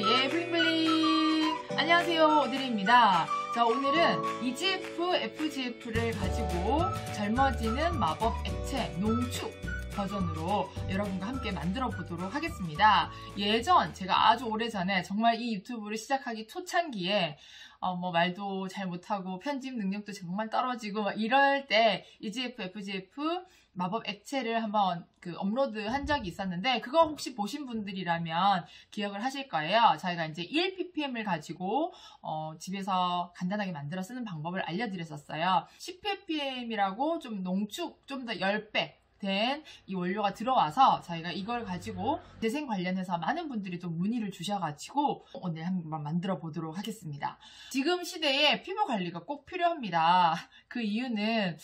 오드리의 블링블링! 안녕하세요, 오드리입니다. 자, 오늘은 EGF, FGF를 가지고 젊어지는 마법 액체 농축 버전으로 여러분과 함께 만들어 보도록 하겠습니다. 예전 제가 아주 오래전에 정말 이 유튜브를 시작하기 초창기에 말도 잘 못하고 편집 능력도 정말 떨어지고 이럴 때 EGF, FGF 마법 액체를 한번 업로드 한 적이 있었는데 그거 혹시 보신 분들이라면 기억을 하실 거예요. 저희가 이제 1ppm을 가지고 집에서 간단하게 만들어 쓰는 방법을 알려드렸었어요. 10ppm이라고 좀 농축, 좀 더 10배 된 이 원료가 들어와서 저희가 이걸 가지고 재생 관련해서 많은 분들이 또 문의를 주셔가지고 오늘 한번 만들어 보도록 하겠습니다. 지금 시대에 피부 관리가 꼭 필요합니다. 그 이유는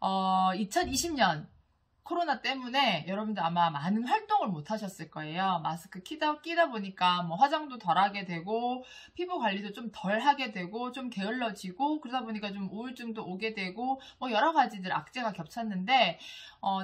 2020년 코로나 때문에 여러분들 아마 많은 활동을 못 하셨을 거예요. 마스크 끼다 보니까 화장도 덜 하게 되고 피부 관리도 좀 덜 하게 되고 좀 게을러지고 그러다 보니까 좀 우울증도 오게 되고 여러 가지들 악재가 겹쳤는데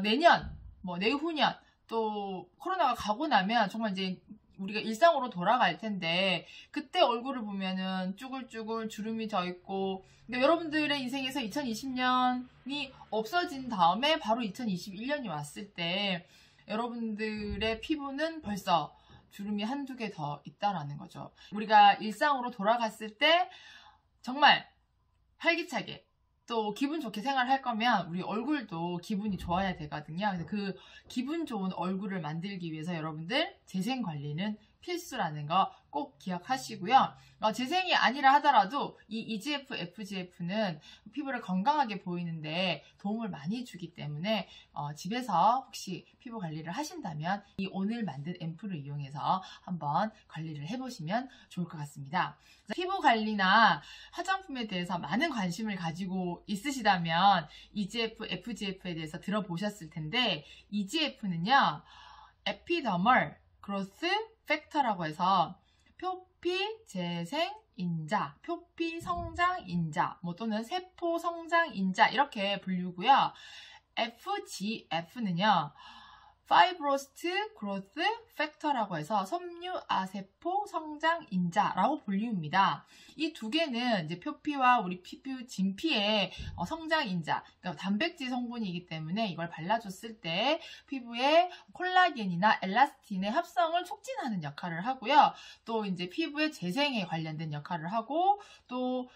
내년, 내후년 또 코로나가 가고 나면 정말 이제 우리가 일상으로 돌아갈 텐데 그때 얼굴을 보면은 쭈글쭈글 주름이 져 있고 그러니까 여러분들의 인생에서 2020년이 없어진 다음에 바로 2021년이 왔을 때 여러분들의 피부는 벌써 주름이 한두 개 더 있다라는 거죠. 우리가 일상으로 돌아갔을 때 정말 활기차게 또 기분 좋게 생활할 거면 우리 얼굴도 기분이 좋아야 되거든요. 그래서 그 기분 좋은 얼굴을 만들기 위해서 여러분들 재생 관리는 필수라는 거 꼭 기억하시고요. 재생이 아니라 하더라도 이 EGF, FGF는 피부를 건강하게 보이는데 도움을 많이 주기 때문에 집에서 혹시 피부 관리를 하신다면 이 오늘 만든 앰플을 이용해서 한번 관리를 해보시면 좋을 것 같습니다. 피부 관리나 화장품에 대해서 많은 관심을 가지고 있으시다면 EGF, FGF에 대해서 들어보셨을 텐데 EGF는요, 에피더멀 그로스 팩터라고 해서 표피 재생 인자, 표피 성장 인자, 또는 세포 성장 인자 이렇게 불리고요. FGF는요, 파이브로스트 그로스 팩터라고 해서 섬유아세포 성장 인자라고 불립니다. 이 두 개는 이제 표피와 우리 피부 진피의 성장 인자, 그러니까 단백질 성분이기 때문에 이걸 발라줬을 때 피부의 콜라겐이나 엘라스틴의 합성을 촉진하는 역할을 하고요. 또 이제 피부의 재생에 관련된 역할을 하고 또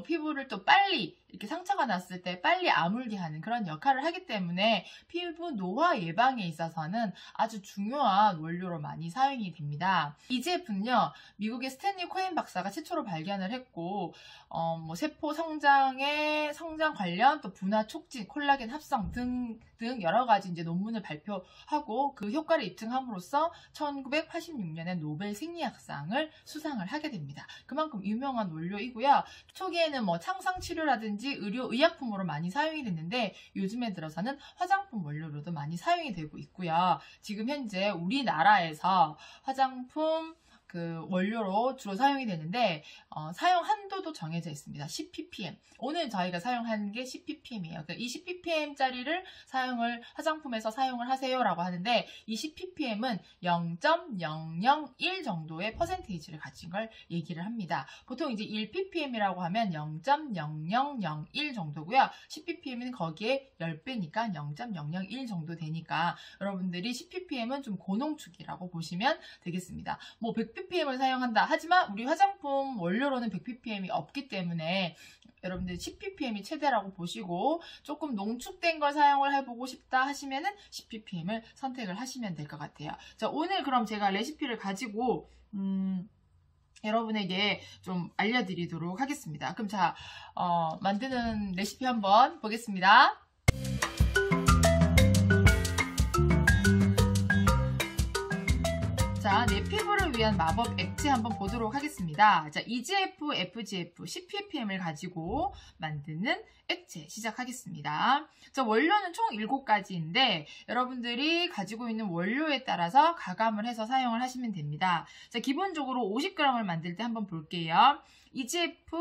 피부를 또 빨리 이렇게 상처가 났을 때 빨리 아물게 하는 그런 역할을 하기 때문에 피부 노화 예방에 있어서는 아주 중요한 원료로 많이 사용이 됩니다. 이 제품은요, 미국의 스탠리 코엔 박사가 최초로 발견을 했고 세포 성장의 성장 관련 또 분화 촉진, 콜라겐 합성 등 여러 가지 이제 논문을 발표하고 그 효과를 입증함으로써 1986년에 노벨 생리학상을 수상을 하게 됩니다. 그만큼 유명한 원료이고요. 초기에는 창상 치료라든지 의약품으로 많이 사용이 됐는데 요즘에 들어서는 화장품 원료로도 많이 사용이 되고 있고요. 지금 현재 우리나라에서 화장품 원료로 주로 사용이 되는데 사용 한도도 정해져 있습니다. 10ppm. 오늘 저희가 사용하는 게 10ppm이에요. 그러니까 이 10ppm짜리를 화장품에서 사용을 하세요라고 하는데 이 10ppm은 0.001 정도의 퍼센테이지를 가진 걸 얘기를 합니다. 보통 이제 1ppm이라고 하면 0.0001 정도고요. 10ppm은 거기에 10배니까 0.001 정도 되니까 여러분들이 10ppm은 좀 고농축이라고 보시면 되겠습니다. 100ppm을 사용한다. 하지만 우리 화장품 원료로는 100ppm이 없기 때문에 여러분들 10ppm이 최대라고 보시고 조금 농축된 걸 사용을 해보고 싶다 하시면은 10ppm을 선택을 하시면 될 것 같아요. 자, 오늘 그럼 제가 레시피를 가지고 여러분에게 좀 알려드리도록 하겠습니다. 그럼 자, 만드는 레시피 한번 보겠습니다. 자, 내 피부를 위한 마법 액체 한번 보도록 하겠습니다. 자, EGF, FGF 10ppm을 가지고 만드는 액체 시작하겠습니다. 자, 원료는 총 7가지인데 여러분들이 가지고 있는 원료에 따라서 가감을 해서 사용을 하시면 됩니다. 자, 기본적으로 50g을 만들 때 한번 볼게요. EGF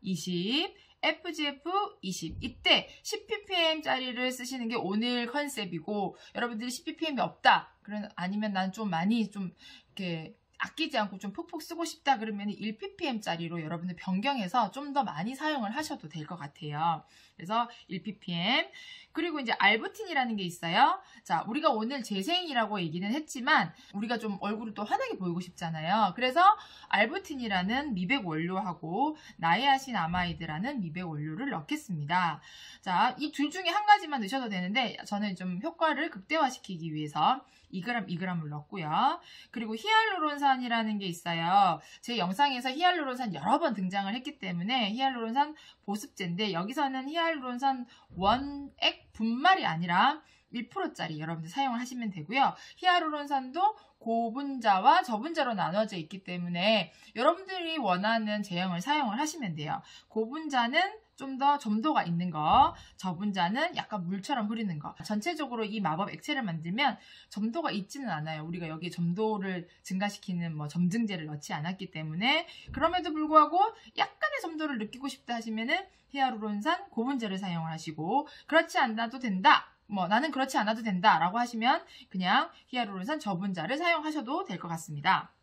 20, FGF 20. 이때 10ppm짜리를 쓰시는 게 오늘 컨셉이고, 여러분들이 10ppm이 없다. 아니면 난 좀 많이 좀 이렇게 아끼지 않고 좀 푹푹 쓰고 싶다 그러면 1ppm짜리로 여러분들 변경해서 좀 더 많이 사용을 하셔도 될 것 같아요. 그래서 1ppm. 그리고 이제 알부틴이라는 게 있어요. 자, 우리가 오늘 재생이라고 얘기는 했지만 우리가 좀 얼굴을 또 환하게 보이고 싶잖아요. 그래서 알부틴이라는 미백 원료하고 나이아신아마이드라는 미백 원료를 넣겠습니다. 자, 이 둘 중에 한 가지만 넣으셔도 되는데 저는 좀 효과를 극대화시키기 위해서 2g, 2g을 넣었고요. 그리고 히알루론산이라는 게 있어요. 제 영상에서 히알루론산 여러 번 등장을 했기 때문에 히알루론산 보습제인데 여기서는 히알루론산 원액 분말이 아니라 1%짜리 여러분들 사용을 하시면 되고요. 히알루론산도 고분자와 저분자로 나눠져 있기 때문에 여러분들이 원하는 제형을 사용을 하시면 돼요. 고분자는 좀 더 점도가 있는 거, 저분자는 약간 물처럼 흐리는 거. 전체적으로 이 마법 액체를 만들면 점도가 있지는 않아요. 우리가 여기에 점도를 증가시키는 뭐 점증제를 넣지 않았기 때문에 그럼에도 불구하고 약간의 점도를 느끼고 싶다 하시면은 히알루론산 고분자를 사용을 하시고 그렇지 않아도 된다. 뭐 나는 그렇지 않아도 된다 라고 하시면 그냥 히알루론산 저분자를 사용하셔도 될 것 같습니다.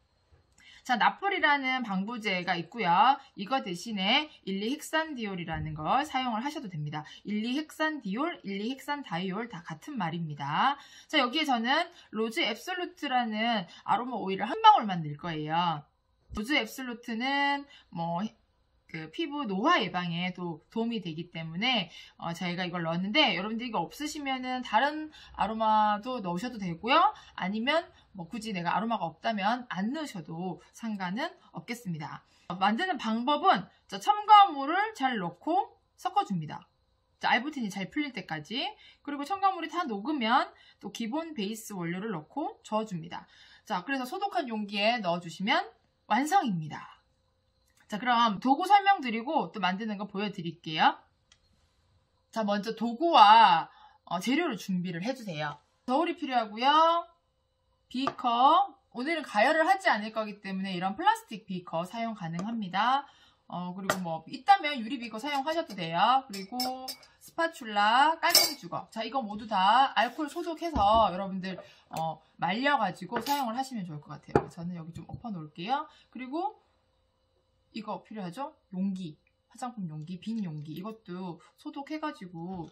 자, 나폴이라는 방부제가 있고요. 이거 대신에 1,2헥산디올이라는 걸 사용을 하셔도 됩니다. 1,2헥산디올, 1,2헥산다이올 다 같은 말입니다. 자, 여기에 저는 로즈 앱솔루트라는 아로마 오일을 한 방울만 넣을 거예요. 로즈 앱솔루트는 뭐 그 피부 노화 예방에 도 도움이 되기 때문에 저희가 이걸 넣었는데 여러분들 이거 없으시면은 다른 아로마도 넣으셔도 되고요. 아니면 뭐 굳이 내가 아로마가 없다면 안 넣으셔도 상관은 없겠습니다. 만드는 방법은 첨가물을 잘 넣고 섞어줍니다. 알부틴이 잘 풀릴 때까지. 그리고 첨가물이 다 녹으면 또 기본 베이스 원료를 넣고 저어줍니다. 자, 그래서 소독한 용기에 넣어주시면 완성입니다. 자, 그럼 도구 설명드리고 또 만드는 거 보여드릴게요. 자, 먼저 도구와 재료를 준비를 해주세요. 저울이 필요하고요. 비커, 오늘은 가열을 하지 않을 거기 때문에 이런 플라스틱 비커 사용 가능합니다. 그리고 뭐 있다면 유리 비커 사용하셔도 돼요. 그리고 스파츌라, 깔때기 주걱. 자, 이거 모두 다 알코올 소독해서 여러분들 말려가지고 사용을 하시면 좋을 것 같아요. 저는 여기 좀 엎어 놓을게요. 그리고 이거 필요하죠? 용기, 화장품 용기, 빈 용기. 이것도 소독해가지고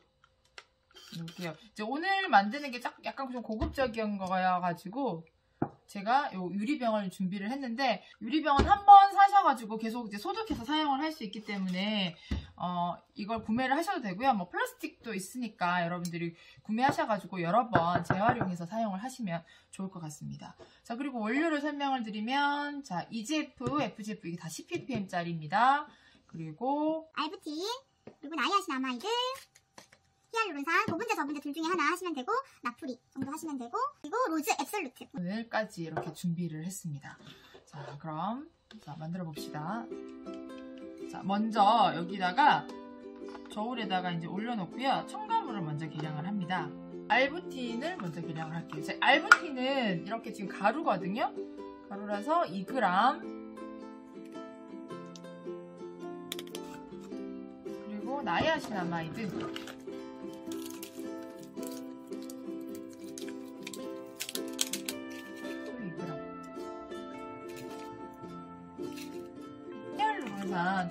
놓을게요. 이제 오늘 만드는 게 약간 좀 고급적인 거여가지고 제가 요 유리병을 준비를 했는데 유리병은 한번 사셔가지고 계속 이제 소독해서 사용을 할 수 있기 때문에 이걸 구매를 하셔도 되고요. 뭐 플라스틱도 있으니까 여러분들이 구매하셔가지고 여러 번 재활용해서 사용을 하시면 좋을 것 같습니다. 자, 그리고 원료를 설명을 드리면 자, EGF, FGF 이게 다 10ppm짜리입니다. 그리고 알부틴, 그리고 나이아신아마이드, 히알루론산, 고분자, 저분자 둘 중에 하나 하시면 되고 나프리 정도 하시면 되고 그리고 로즈 앱솔루트 오늘까지 이렇게 준비를 했습니다. 자, 그럼 만들어 봅시다. 자, 먼저 여기다가 저울에다가 이제 올려놓고요. 첨가물을 먼저 계량을 합니다. 알부틴을 먼저 계량을 할게요. 자, 알부틴은 이렇게 지금 가루거든요. 가루라서 2g 그리고 나이아신아마이드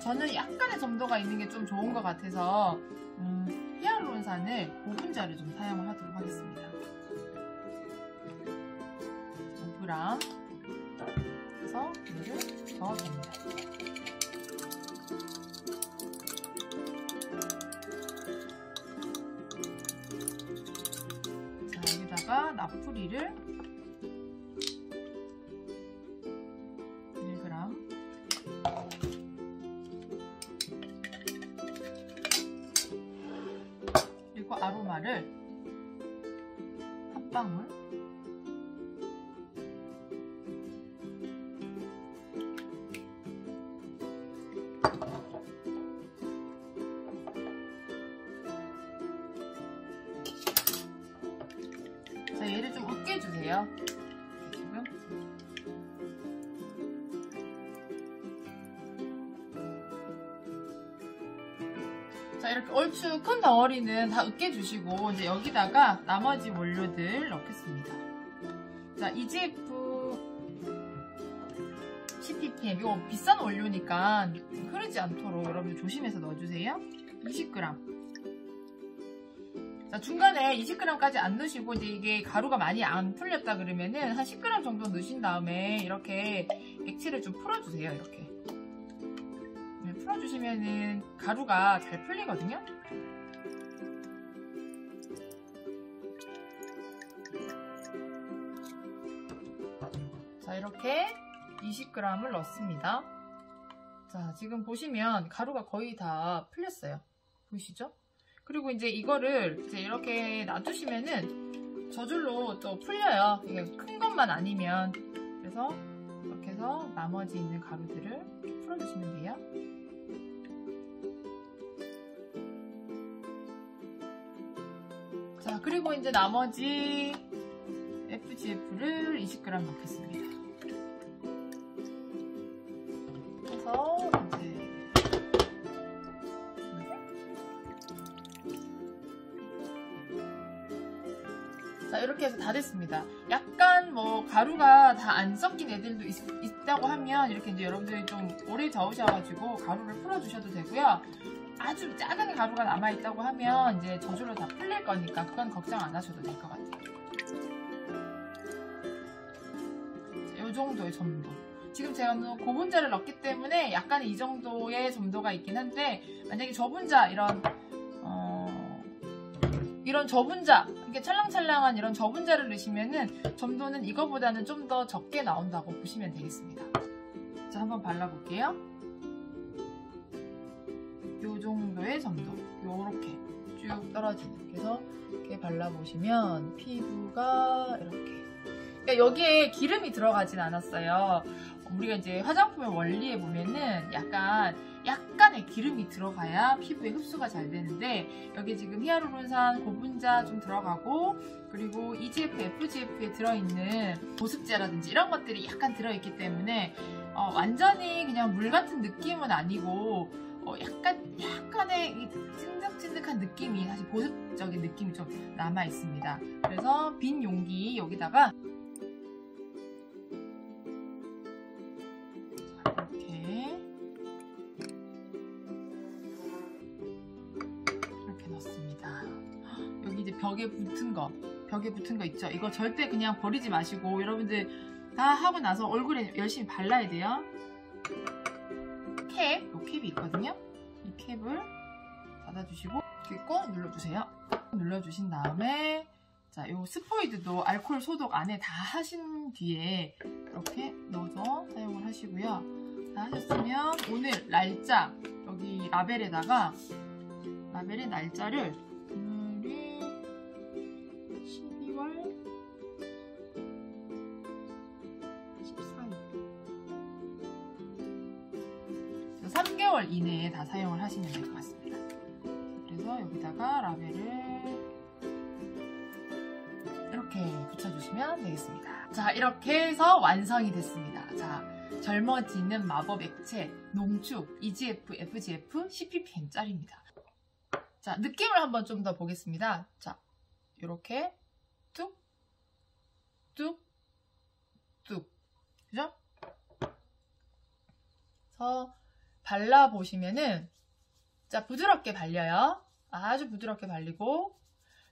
저는 약간의 점도가 있는 게 좀 좋은 것 같아서 히알루론산을 고분자를 좀 사용을 하도록 하겠습니다. 5g 그래서 얘를 저어줍니다. 자, 여기다가 나프리를 1g 그리고 아로마를 한 방울 자, 얘를 좀 으깨주세요. 지금 자, 이렇게 얼추 큰 덩어리는 다 으깨주시고 이제 여기다가 나머지 원료들 넣겠습니다. 자, EGF 10ppm. 이거 비싼 원료니까 흐르지 않도록 여러분들 조심해서 넣어주세요. 20g. 자, 중간에 20g까지 안 넣으시고 이제 이게 가루가 많이 안 풀렸다 그러면은 한 10g 정도 넣으신 다음에 이렇게 액체를 좀 풀어주세요. 이렇게 풀어주시면은 가루가 잘 풀리거든요. 자, 이렇게 20g을 넣습니다. 자, 지금 보시면 가루가 거의 다 풀렸어요. 보이시죠? 그리고 이제 이거를 이제 이렇게 놔두시면은 저절로 또 풀려요. 이게 큰 것만 아니면. 그래서 이렇게 해서 나머지 있는 가루들을 풀어주시면 돼요. 자, 그리고 이제 나머지 FGF를 20g 넣겠습니다. 그래서 이제 자, 이렇게 해서 다 됐습니다. 약간 뭐 가루가 다 안 섞인 애들도 있다고 하면 이렇게 이제 여러분들이 좀 오래 저으셔가지고 가루를 풀어주셔도 되고요. 아주 작은 가루가 남아있다고 하면 이제 저절로 다 풀릴 거니까 그건 걱정 안 하셔도 될 것 같아요. 이 정도의 점도. 지금 제가 고분자를 넣기 때문에 약간 이 정도의 점도가 있긴 한데, 만약에 저분자 이런 저분자, 이렇게 찰랑찰랑한 이런 저분자를 넣으시면은 점도는 이거보다는 좀 더 적게 나온다고 보시면 되겠습니다. 자, 한번 발라볼게요. 요 정도의 점도, 요렇게 쭉 떨어지는. 그래서 이렇게 발라보시면 피부가 이렇게. 그러니까 여기에 기름이 들어가진 않았어요. 우리가 이제 화장품의 원리에 보면은 약간의 기름이 들어가야 피부에 흡수가 잘 되는데, 여기 지금 히알루론산, 고분자 좀 들어가고, 그리고 EGF, FGF에 들어있는 보습제라든지 이런 것들이 약간 들어있기 때문에 완전히 그냥 물 같은 느낌은 아니고 약간의 찐득찐득한 느낌이, 사실 보습적인 느낌이 좀 남아 있습니다. 그래서 빈 용기 여기다가 이렇게 넣습니다. 여기 이제 벽에 붙은 거 있죠? 이거 절대 그냥 버리지 마시고 여러분들 다 하고 나서 얼굴에 열심히 발라야 돼요. 요 캡이 있거든요. 이 캡을 닫아주시고 이렇게 꼭 눌러주세요. 눌러주신 다음에, 자, 요 스포이드도 알코올 소독 안에 다 하신 뒤에 이렇게 넣어서 사용을 하시고요. 다 하셨으면 오늘 날짜, 여기 라벨에다가 라벨의 날짜를 오늘이 12월 14일 3개월 이내에 다 사용을 하시면 될 것 같습니다. 그래서 여기다가 라벨을 이렇게 붙여주시면 되겠습니다. 자, 이렇게 해서 완성이 됐습니다. 자, 젊어지는 마법 액체 농축 EGF, FGF 10ppm짜리입니다. 자, 느낌을 한번 좀 더 보겠습니다. 자, 이렇게 뚝, 뚝, 뚝. 그죠? 그래서 발라보시면은, 자, 부드럽게 발려요. 아주 부드럽게 발리고,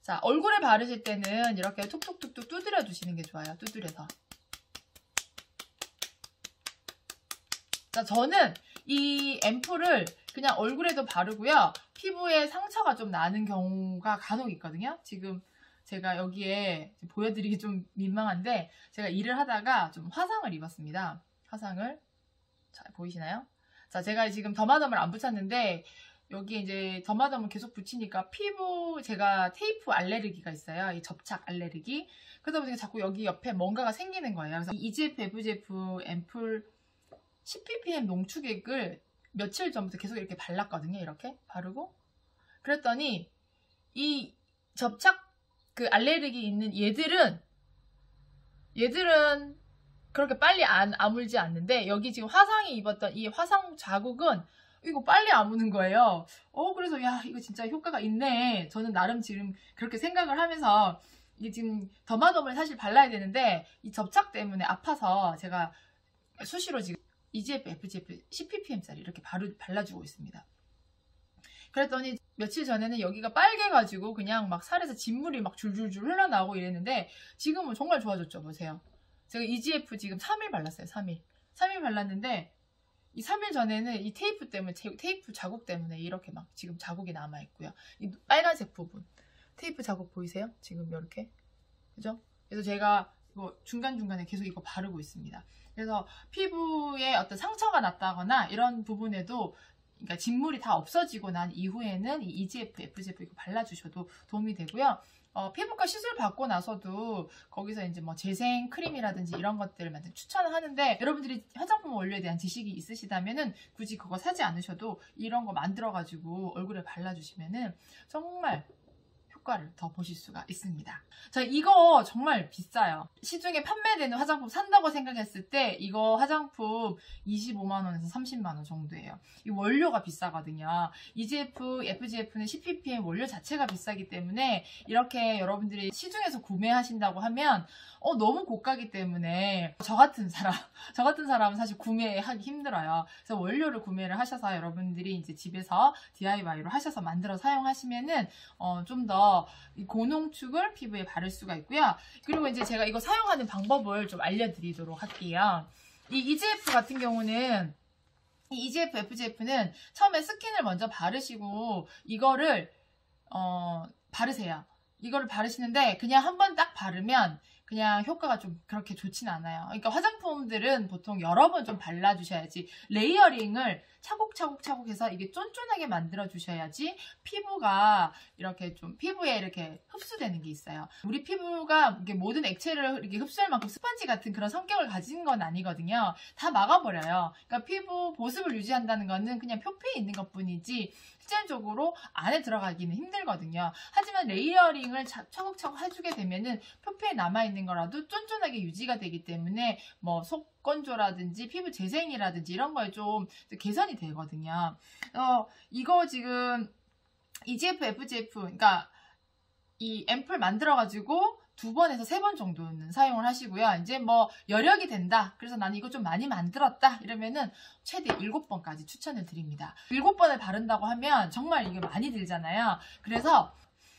자, 얼굴에 바르실 때는 이렇게 툭툭툭툭 두드려 주시는 게 좋아요. 두드려서. 자, 저는 이 앰플을 그냥 얼굴에도 바르고요. 피부에 상처가 좀 나는 경우가 간혹 있거든요. 지금 제가 여기에 보여드리기 좀 민망한데, 제가 일을 하다가 좀 화상을 입었습니다. 화상을. 자, 보이시나요? 자, 제가 지금 더마덤을 안 붙였는데, 여기 이제 더마덤을 계속 붙이니까 제가 테이프 알레르기가 있어요. 이 접착 알레르기. 그러다 보니까 자꾸 여기 옆에 뭔가가 생기는 거예요. 그래서 EGF, FGF 앰플 10ppm 농축액을 며칠 전부터 계속 이렇게 발랐거든요. 이렇게 바르고. 그랬더니 이 접착 그 알레르기 있는 얘들은 그렇게 빨리 안 아물지 않는데, 여기 지금 화상이 입었던 이 화상 자국은 이거 빨리 아무는 거예요. 그래서 야, 이거 진짜 효과가 있네. 저는 나름 지금 그렇게 생각을 하면서, 이게 지금 더마덤을 사실 발라야 되는데 이 접착 때문에 아파서 제가 수시로 지금 EGF, FGF 10ppm짜리 이렇게 발라주고 있습니다. 그랬더니 며칠 전에는 여기가 빨개가지고 그냥 막 살에서 진물이 막 줄줄줄 흘러나오고 이랬는데 지금은 정말 좋아졌죠. 보세요. 제가 EGF 지금 3일 발랐어요. 3일 발랐는데 이 3일 전에는 이 테이프 때문에, 테이프 자국 때문에 이렇게 막 지금 자국이 남아있고요. 이 빨간색 부분 테이프 자국 보이세요? 지금 이렇게, 그죠? 그래서 제가 이거 중간중간에 계속 이거 바르고 있습니다. 그래서 피부에 어떤 상처가 났다거나 이런 부분에도, 그러니까 진물이 다 없어지고 난 이후에는 이 EGF, FGF 이거 발라주셔도 도움이 되고요. 피부과 시술 받고 나서도 거기서 이제 뭐 재생 크림이라든지 이런 것들을 만든 추천을 하는데, 여러분들이 화장품 원료에 대한 지식이 있으시다면은 굳이 그거 사지 않으셔도 이런 거 만들어가지고 얼굴에 발라주시면은 정말 효과를 더 보실 수가 있습니다. 자, 이거 정말 비싸요. 시중에 판매되는 화장품 산다고 생각했을 때 이거 화장품 25만원에서 30만원 정도예요. 이 원료가 비싸거든요. EGF, FGF는 10ppm 원료 자체가 비싸기 때문에 이렇게 여러분들이 시중에서 구매하신다고 하면 너무 고가기 때문에 저 같은 사람은 사실 구매하기 힘들어요. 그래서 원료를 구매를 하셔서 여러분들이 이제 집에서 DIY로 하셔서 만들어 사용하시면은 좀 더 고농축을 피부에 바를 수가 있고요. 그리고 이제 제가 이거 사용하는 방법을 좀 알려드리도록 할게요. 이 EGF 같은 경우는, 이 EGF, FGF는 처음에 스킨을 먼저 바르시고 이거를 바르세요. 이거를 바르시는데 그냥 한번 딱 바르면 그냥 효과가 좀 그렇게 좋지는 않아요. 그러니까 화장품들은 보통 여러 번 좀 발라주셔야지, 레이어링을 차곡차곡 해서 이게 쫀쫀하게 만들어주셔야지 피부가 이렇게 좀, 피부에 이렇게 흡수되는 게 있어요. 우리 피부가 이게 모든 액체를 이렇게 흡수할 만큼 스펀지 같은 그런 성격을 가진 건 아니거든요. 다 막아버려요. 그러니까 피부 보습을 유지한다는 거는 그냥 표피에 있는 것 뿐이지 실질적으로 안에 들어가기는 힘들거든요. 하지만 레이어링을 차곡차곡 해주게 되면은 표피에 남아있는 거라도 쫀쫀하게 유지가 되기 때문에 뭐 속건조라든지 피부 재생이라든지 이런 거에 좀 개선이 되거든요. 이거 지금 EGF, FGF, 그러니까 이 앰플 만들어가지고 2번에서 3번 정도는 사용을 하시고요. 이제 뭐 여력이 된다, 그래서 나는 이거 좀 많이 만들었다 이러면은 최대 7번까지 추천을 드립니다. 7번을 바른다고 하면 정말 이게 많이 들잖아요. 그래서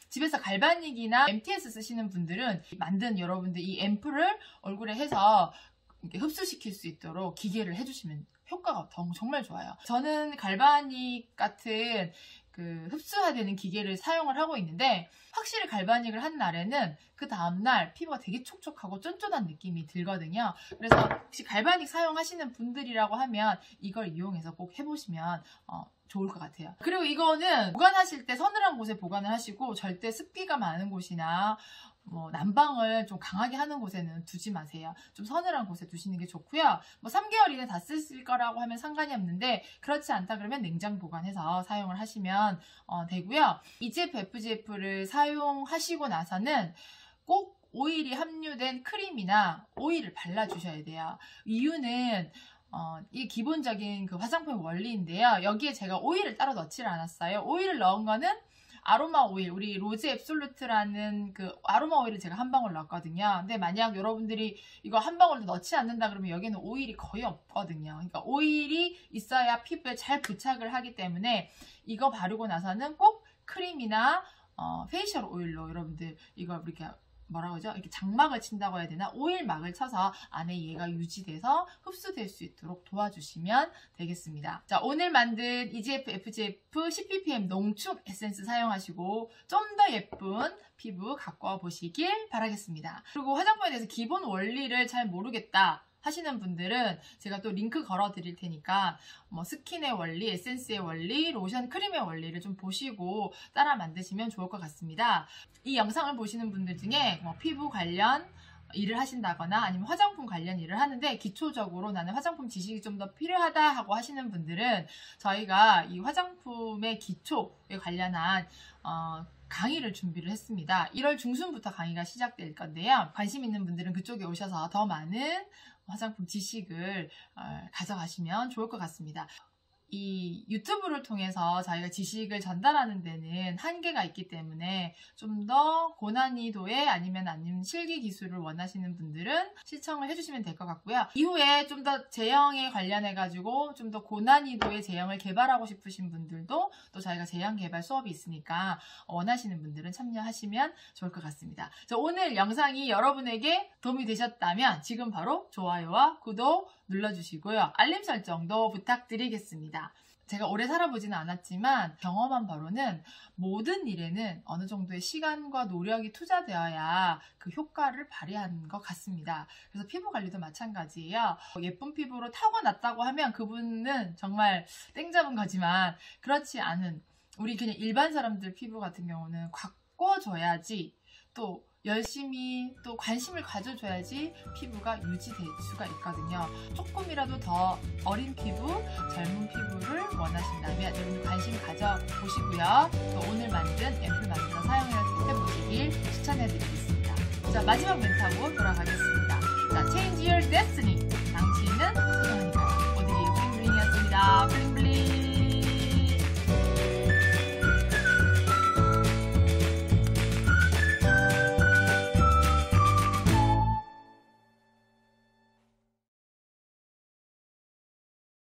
집에서 갈바닉이나 MTS 쓰시는 분들은 만든 여러분들 이 앰플을 얼굴에 해서 이렇게 흡수시킬 수 있도록 기계를 해주시면 효과가 정말 좋아요. 저는 갈바닉 같은 그 흡수되는 기계를 사용을 하고 있는데, 확실히 갈바닉을 한 날에는 그 다음날 피부가 되게 촉촉하고 쫀쫀한 느낌이 들거든요. 그래서 혹시 갈바닉 사용하시는 분들이라고 하면 이걸 이용해서 꼭 해보시면 좋을 것 같아요. 그리고 이거는 보관하실 때 서늘한 곳에 보관을 하시고, 절대 습기가 많은 곳이나 뭐 난방을 좀 강하게 하는 곳에는 두지 마세요. 좀 서늘한 곳에 두시는 게 좋고요. 뭐 3개월 이내 다 쓰실 거라고 하면 상관이 없는데, 그렇지 않다 그러면 냉장 보관해서 사용을 하시면 되고요. EGF, FGF를 사용하시고 나서는 꼭 오일이 함유된 크림이나 오일을 발라주셔야 돼요. 이유는 이게 기본적인 그 화장품 원리인데요. 여기에 제가 오일을 따로 넣지를 않았어요. 오일을 넣은 거는 아로마 오일, 우리 로즈 앱솔루트라는 그 아로마 오일을 제가 한 방울 넣었거든요. 근데 만약 여러분들이 이거 한 방울도 넣지 않는다 그러면 여기는 오일이 거의 없거든요. 그러니까 오일이 있어야 피부에 잘 부착을 하기 때문에 이거 바르고 나서는 꼭 크림이나 페이셜 오일로 여러분들 이거 이렇게 뭐라고 하죠? 이렇게 장막을 친다고 해야 되나? 오일막을 쳐서 안에 얘가 유지돼서 흡수될 수 있도록 도와주시면 되겠습니다. 자, 오늘 만든 EGF, FGF 10ppm 농축 에센스 사용하시고 좀 더 예쁜 피부 가꿔 보시길 바라겠습니다. 그리고 화장품에 대해서 기본 원리를 잘 모르겠다 하시는 분들은 제가 또 링크 걸어 드릴 테니까 뭐 스킨의 원리, 에센스의 원리, 로션, 크림의 원리를 좀 보시고 따라 만드시면 좋을 것 같습니다. 이 영상을 보시는 분들 중에 뭐 피부 관련 일을 하신다거나 아니면 화장품 관련 일을 하는데 기초적으로 나는 화장품 지식이 좀 더 필요하다 하고 하시는 분들은 저희가 이 화장품의 기초에 관련한 강의를 준비를 했습니다. 1월 중순부터 강의가 시작될 건데요. 관심 있는 분들은 그쪽에 오셔서 더 많은 화장품 지식을 가져가시면 좋을 것 같습니다. 이 유튜브를 통해서 저희가 지식을 전달하는 데는 한계가 있기 때문에 좀 더 고난이도의 아니면 실기 기술을 원하시는 분들은 시청을 해주시면 될 것 같고요. 이후에 좀 더 제형에 관련해가지고 좀 더 고난이도의 제형을 개발하고 싶으신 분들도 또 저희가 제형 개발 수업이 있으니까 원하시는 분들은 참여하시면 좋을 것 같습니다. 오늘 영상이 여러분에게 도움이 되셨다면 지금 바로 좋아요와 구독 눌러주시고요. 알림 설정도 부탁드리겠습니다. 제가 오래 살아보지는 않았지만 경험한 바로는 모든 일에는 어느 정도의 시간과 노력이 투자되어야 그 효과를 발휘하는 것 같습니다. 그래서 피부 관리도 마찬가지예요. 예쁜 피부로 타고났다고 하면 그분은 정말 땡 잡은 거지만 그렇지 않은 우리 그냥 일반 사람들 피부 같은 경우는 가꿔줘야지 또 열심히 또 관심을 가져줘야지 피부가 유지될 수가 있거든요. 조금이라도 더 어린 피부, 젊은 피부를 원하신다면 여러분 관심 가져보시고요. 또 오늘 만든 앰플 만들어 사용해보시길 추천해드리겠습니다. 자, 마지막 멘트하고 돌아가겠습니다. 자, change your